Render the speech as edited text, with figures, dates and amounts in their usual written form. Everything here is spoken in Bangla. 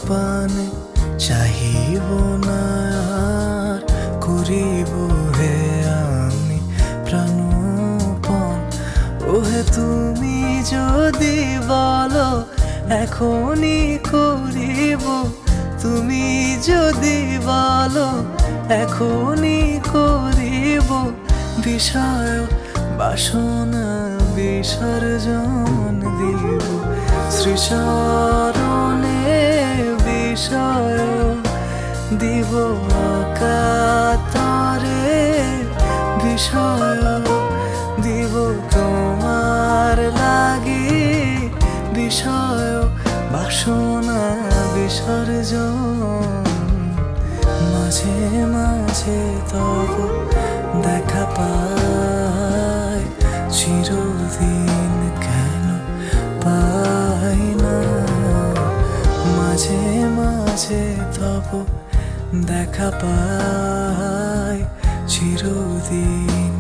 পানে চাহিব না আর, করিব হে আমি প্রাণপণ। ওহে তুমি যদি বলো এখনই করিব, তুমি যদি বলো এখনই করিব, বিষয় বাসনা বিসর্জন দিব। শ্রীচরণে বিষয় দিব অকাতরে, বিষয় দিব তোমার লাগি, বিষয় বাসনা বিসর্জন। মাঝে মাঝে তব দেখা পাই, চিরদিন কেন পাই না। মাঝে মাঝে তব দেখা পাই, চিরদিন